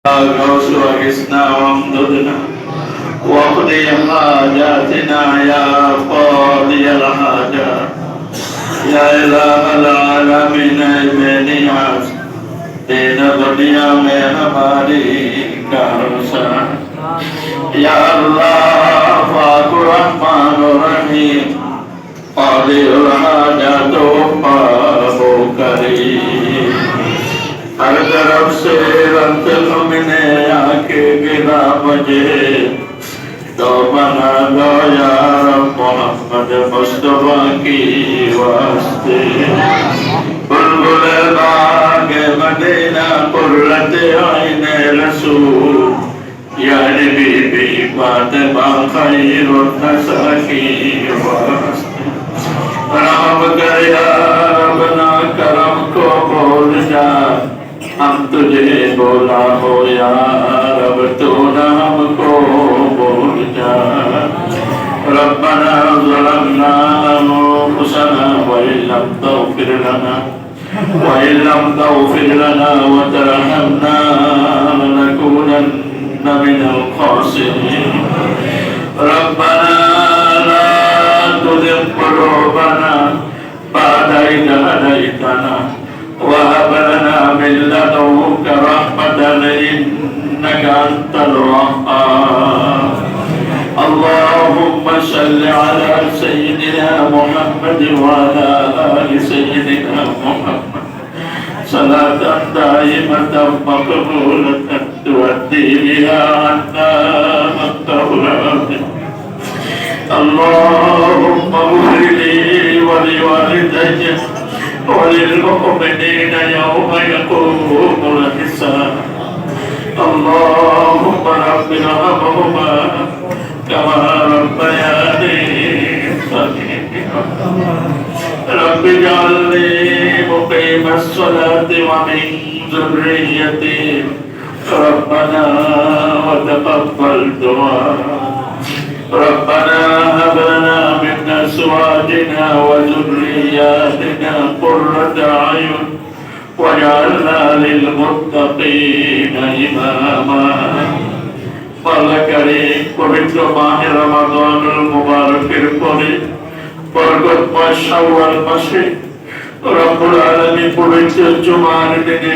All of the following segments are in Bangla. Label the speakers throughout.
Speaker 1: غوث واغثنا وامددنا واقضي حاجاتنا يا قاضي الحاجات يا إله العالمين में नियाज दीन दुनिया में हमारी कारसा या अल्लाह फाकुर रहमान रहीम قاضي الحاجات पाबो करीम हर तरफ से रंग मिले आके गिरा बजे तो बना लो यार मोहम्मद मुस्तफा की वास्ते बुलबुल बाग मदीना कुर्रत आइन रसूल या नबी भी फातिमा खैरुन नसा की वास्ते रहम कर या रब्बना करम को बोल जा हम तुझे बोला हो या रब तू न हमको बोल जा रब्बना ज़लमना अनफुसना व इल्लम तग़फिर लना व तरहमना लनकूनन्न मिनल ख़ासिरीन रब्बना ला तुज़िग़ क़ुलूबना बअद इज़ हदयतना وهب لنا من لدنك رحمة إنك أنت الوهاب اللهم صل على سيدنا محمد وعلى آل سيدنا محمد صلاة دائمة مقبولة تؤدي بها عنا التوراة اللهم اغفر لي ولوالدي وللمؤمنين يوم يقوم الحساب اللهم رب ارحمهما كما ربياني صغيرا رب اجعلني مقيم الصلاة ومن ذريتي ربنا وتقبل دعاء ربنا هب لنا من أزواجنا وذرياتنا قرة أعين واجعلنا للمتقين إماما আল্লাহ কারীম পবিত্র মাহে রমাদানুল মুবারকের পরে বরকতময় শাওয়াল মাসে রব্বুল আলামিন পবিত্র জুমার দিনে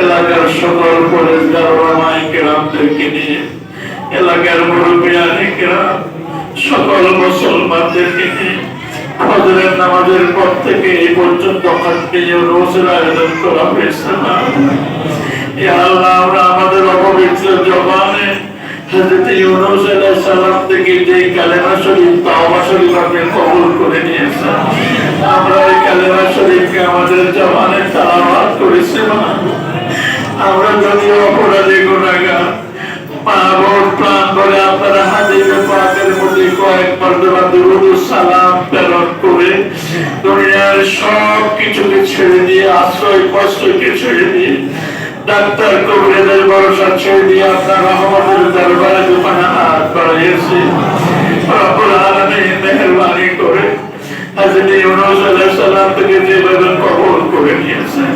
Speaker 1: এলাকার সকল পরেশগার ওলামায়ে কেরামদেরকে নিয়ে এলাকার মুরব্বিয়ানে কেরাম সকল মুসলমানদেরকে নিয়ে ফজরের নামাজের পর থেকে এই পর্যন্ত খাটনিয়ে রোজের আয়োজন করা হয়েছে না ইয়া আল্লাহ আমরা আমাদের অপবিত্র জবানে হযরত ইউনূস আলাইহিস সালাম থেকে যে কালেমা শরীফ তাওবা শরীফ আপনি কবুল করে নিয়েছেন আমরা এই কালেমা শরীফকে আমাদের জবানে তেলাওয়াত করেছি না আমরা যদি অপরাধী গুনাহগার পাবন প্রাণ বলে আপনারা হাদিসে পাকের মধ্যে কয়েক মর্তবা দুরূদ ও সালাম প্রেরণ করে দুনিয়ার সব কিছুকে ছেড়ে দিয়ে আশ্রয় কষ্টকে ছেড়ে দিয়ে ডাক্তার কবিরাজের ভরসা ছেড়ে দিয়ে আপনার রহমতের দরবারে দুখানা হাত বাড়িয়েছি রব্বুল আলামিন মেহেরবানি করে হযরত ইউনূস আলাইহিস সালাম থেকে যেভাবে কবুল করে নিয়েছেন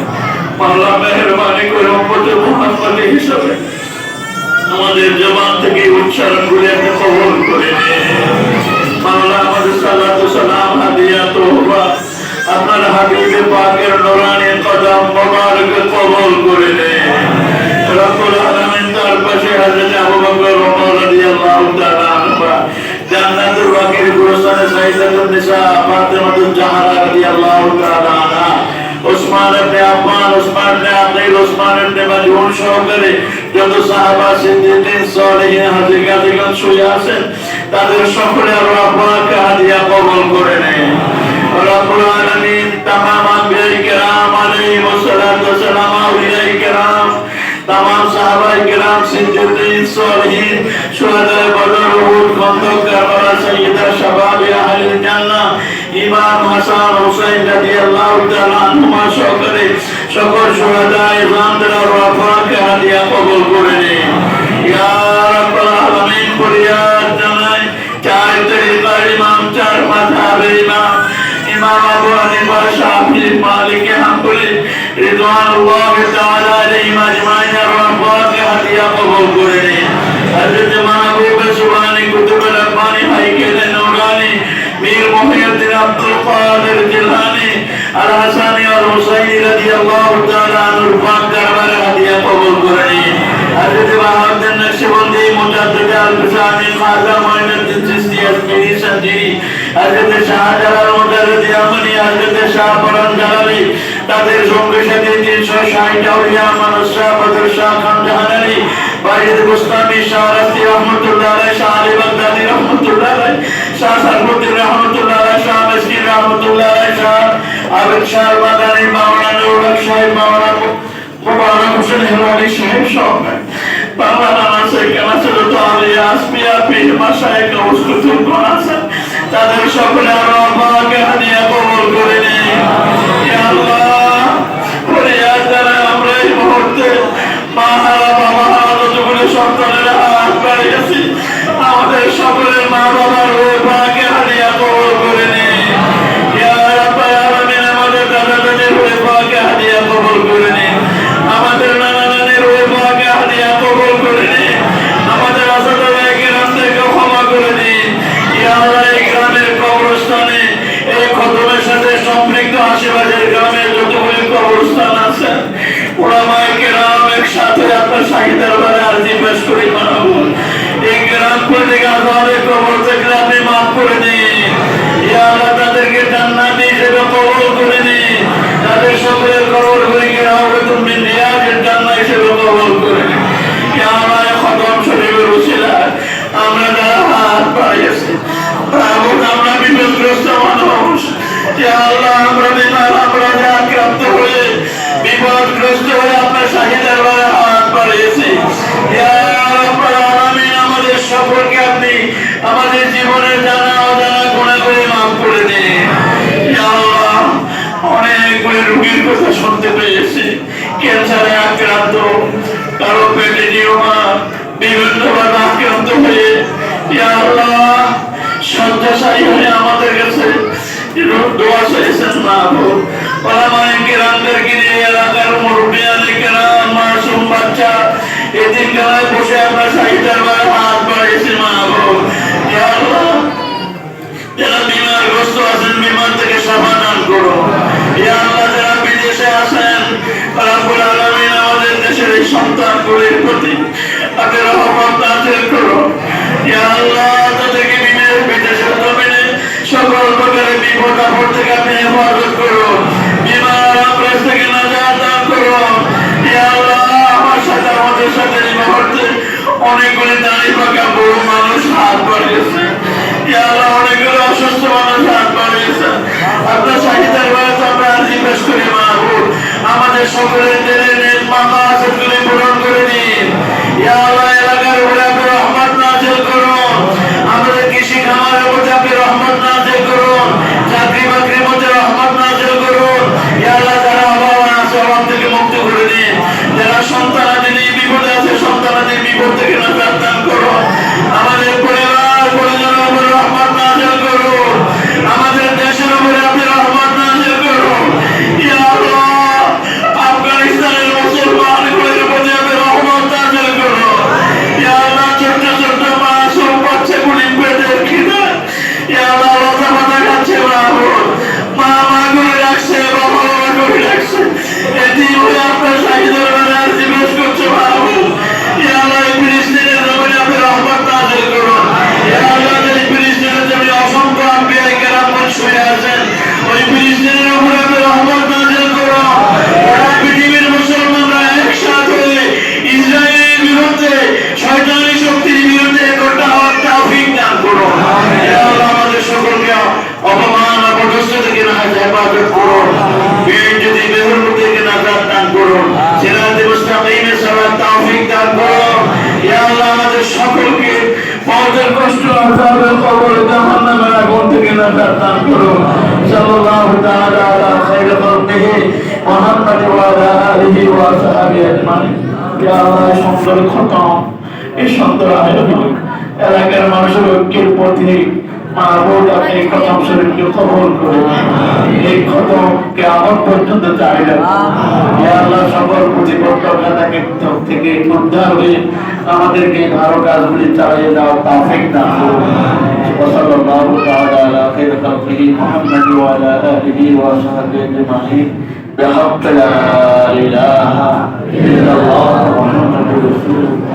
Speaker 1: আল্লাহ মেহেরবানি করে উম্মতে মুহাম্মাদি হিসাবে আমাদের জবান থেকে উচ্চারণ করে আপনি কবুল করে আল্লাহ আমাদের সালাতু সালাম হাদিয়া তোবা আপনার হাবিবে পাকের নূরানি কদম মোবারক কবুল করে রব্বুল আলামিন তার পাশে হযরত আবু বকর ওমর রাদিয়াল্লাহু তাআলা আনহা জান্নাতুল বাকির গুরসানে সাইয়্যিদাতুন নিসা ফাতিমাতুল জাহরা রাদিয়াল্লাহু তাআলা আনহা উসমান ইবনে আফফান উসমান ইবনে আকিল উসমান ইবনে মাজউন সহকারে যত সাহাবা সিদ্দিকিন সালেহিন হাজিগাদিগণ শুয়ে আছেন তাদের সকলে আল্লাহ পাক হাদিয়া কবুল করে নেন রব্বুল আলামিন तमाम আম্বিয়া কিরাম আলাইহিস সালাতু ওয়াস সালাম আউলিয়া কিরাম तमाम সাহাবা কিরাম সিদ্দিকিন সালেহিন শুহাদা বদর উহুদ খন্দক কারবালা সাইয়্যিদা শাবাব আহলিল জান্নাহ ইমাম হাসান হুসাইন রাদিয়াল্লাহু তাআলা আনহুমা সকলে সকল শুহাদা ইমামদের আল্লাহ পাক হাদিয়া কবুল করে নেন ইয়া রাব্বাল আলামিন ফরিয়াদ জানাই চার তরিকার ইমাম চার মাযহাবের ইমাম ইমাম আবু হানিফা শাফি মালিক হাম্বলি রিদওয়ানুল্লাহি তাআলা আলাইহিম আজমাইন আল্লাহ পাক হাদিয়া কবুল করে নিন। হযরত মাহবুব সুবহানি কুতুব রব্বানি হাইকেলে নূরানি মীর মুহিউদ্দিন আব্দুল কাদের জিলানী আল হাসানী ওয়াল হুসাইনী রাদিয়াল্লাহু তাআলা আনহুর পাক দরবারে হাদিয়া কবুল করে নিন। হযরত বাহাউদ্দিন নকশবন্দি মুজাদ্দিদ আল ফিসানী খাজা মুঈনুদ্দিন চিশতি আজমিরি সাজিরি হযরত শাহজালাল মুজাদ্দিদ ইয়ামানি হযরত শাহ পরান জালালি তাদের সঙ্গে সাথে 360 আউলিয়া মানস শাহ বদর শাহ খান জাহানারি বাইরে গোস্তামি শাহ রাসি রহমাতুল্লাহ আলাইহি শাহ আলী বাগদাদি রহমাতুল্লাহ আলাইহি শাহ সারফুদ্দিন রহমাতুল্লাহ আলাইহি শাহ মিসকিন রহমাতুল্লাহ আলাইহি শাহ আবেদ শাহ বাগানী মাওলানা নুরুল হক সাহেব মাওলানা মুবারক হোসেন হেলালি সাহেব সহ বাংলা নাসে কানাসে যত আলিয়া আসমিয়া পীর মাশায়েখ উসকুতুল কোনাসা তাদের সকলে আল্লাহ পাকে হাদিয়া কবুল করে নিন। ইয়া আল্লাহ ফরিয়াদ দ্বারা আমরা এই মুহূর্তে মাহারা বাবা যতগুলো সন্তানেরা হাত বাড়িয়েছি আমাদের সকলের মা বাবার রূহ পাকে হাদিয়া কবুল করে নিন। ইয়া রাব্বাল আলামিন আমাদের দাদা দাদির রূহ পাকে হাদিয়া কবুল করে নিন। আমাদের নানা নানির রূহ পাকে হাদিয়া কবুল করে নিন। আমাদের আসাদায়ে কিরামদেরকে ক্ষমা করে দিন। ইয়া আল্লাহ এই গ্রামের কবরস্থানে এই খতমের সাথে সম্পৃক্ত আশেপাশের গ্রামের যতগুলি কবরস্থান আছে উলামায়ে কেরাম একসাথে আপনার শাহী দরবারে আরজি পেশ করি মানবুল এই গ্রাম থেকে আজাদের কবর থেকে আপনি মাফ করে দিন। ইয়া আল্লাহ তাদেরকে জান্নাতি হিসেবে কবুল করে নিন। তাদের সকলের কবর ভেঙে রাওয়াতুল মিন রিয়াজিল জান্নাহ হিসেবে কবুল করে নিন। ইয়া আল্লাহ খতম শরীফের উসিলায় আমরা যারা হাত বাড়িয়েছি আমরা বিপদগ্রস্ত মানুষ। ইয়া আল্লাহ আমরা বিমার আমরা যা আক্রান্ত হয়ে বিপদগ্রস্ত হয়ে আপনার শাহী দরবারে হাত বাড়িয়েছি। ইয়া রাব্বুল আলামিন আমাদের সকলকে আপনি আমাদের জীবনের জানা অজানা গুনাহগুলো মাফ করে দিন। ইয়া আল্লাহ অনেকগুলো রোগীর কথা শুনতে পেয়েছি ক্যান্সারে আক্রান্ত কারো পেটে টিউমার বিভিন্নভাবে আক্রান্ত হয়ে ইয়া আল্লাহ শয্যাশায়ী হয়ে আমাদের কাছে দোয়া চাইছেন মাহবুব ওলামায়ে কেরামদেরকে নিয়ে এলাকার মুরব্বিয়ানে কেরাম মাসুম বাচ্চা এতিমখানায় বসে আমরা শাহী দরবারে হাত বাড়িয়েছি মাহবুব। ইয়া আল্লাহ যারা বিমারগ্রস্ত আছেন বিমার থেকে শাফা দান করো। ইয়া আল্লাহ যারা বিদেশে আছেন রব্বুল আলামিন আমাদের দেশের এই সন্তানগুলির প্রতি আপনি রহমত নাযিল করো। ইয়া আল্লাহ তাদেরকে বিদেশের জমিনে সকল প্রকারের বিপদ আপদ থেকে আপনি হেফাজত করো। বিমার আমরাজ থেকে নাজাত দান করো। ইয়া আল্লাহ আমার সাথে আমাদের সাথে এই মুহূর্তে অনেকগুলি দাঁড়িয়ে পাকা বড় মানুষ হাত বাড়িয়েছে। ইয়া আল্লাহ অনেকগুলো অসুস্থ মানুষ হাত বাড়িয়েছে। আপনার শাহী দরবারে আমরা আরজি পেশ করি মাহবুব আমাদের সকলের দিনের নেক মাকাসিদগুলি পূরণ করে দিন। ইয়া আল্লাহ এলাকার উপরে আপনি রহমত নাযিল করুন। আমাদের কৃষি খামারের উপরে আপনি রহমত নাযিল করুন। চাকরি বাকরির মধ্যে রহমত নাযিল করুন। ইয়া আল্লাহ যারা অভাব আছে অভাব থেকে মুক্ত করে দিন। যারা সন্তানাদি নিয়ে বিপদে আছে সন্তানাদি বিপদ থেকে নাজাত দান করুন। আমাদের পরিবার পরিজনের উপরে রহমত নাযিল করুন। আমাদের দেশের উপরে আপনি রহমত নাযিল করুন। ইয়া আল্লাহ আফগানিস্তানের মুসলমানগুলোর উপরে আপনি রহমত নাযিল করুন। ইয়া আল্লাহ ছোট ছোট মাসুম বাচ্চাগুলি পেটের খিদে ইয়া আল্লাহ লতা পাতা খাচ্ছে মাহবুব মা করে রাখছে বাবা করে রাখছে এদিন হয়ে আপনার শাহী দরবারে আরজি পেশ করছে মাহবুব। ইয়া আল্লাহ ফিলিস্তিনের জমিনে আপনি রহমত নাযিল করুন। ইয়া আল্লাহ এই ফিলিস্তিনের জমিনে অসংখ্য আম্বিয়া কেরাম শুয়ে আছেন ওই ফিলিস্তিনের উপরে আপনি রহমত নাযিল করুন। ওরা পৃথিবীর মুসলমানরা একসাথে হয়ে ইসরায়েলের বিরুদ্ধে শয়তানি শক্তির বিরুদ্ধে একতা হওয়ার তৌফিক দান করুন। ইয়া আল্লাহ আমাদের সকলকে অপমান অপদস্থ থেকে হেফাজত করুন। বেইজ্জতি বেহুরমতি থেকে নাজাত দান করুন। সিরাতে মুস্তাকিমে চলার তৌফিক দান করুন। ইয়া আল্লাহ আমাদের সকলকে মওতের কষ্ট আযাবের কবর জাহান্নামের আগুন থেকে নাজাত দান করুন। সাল্লাল্লাহু তাআলা আলা খায়রি খালকিহি মুহাম্মাদ ওয়া আলা আলিহি ওয়া সাহবিহি আজমাইন। ইয়া আল্লাহ সুন্দর খতম এই সুন্দর আয়োজন এলাকার মানুষের ঐক্যের প্রতীক মাহবুব আপনি খতম শরীফকে কবুল করে এই খতম কিয়ামত পর্যন্ত চাইলেন ইয়া আল্লাহ সকল প্রতিবন্ধকতা থেকে উদ্ধার হয়ে আমাদেরকে ভালো কাজগুলি চালিয়ে দেওয়ার তৌফিক দান করুন وصلى الله تعالى على خير خلقه محمد وعلى آله وصحبه أجمعين بحق لا إله إلا الله محمد رسول الله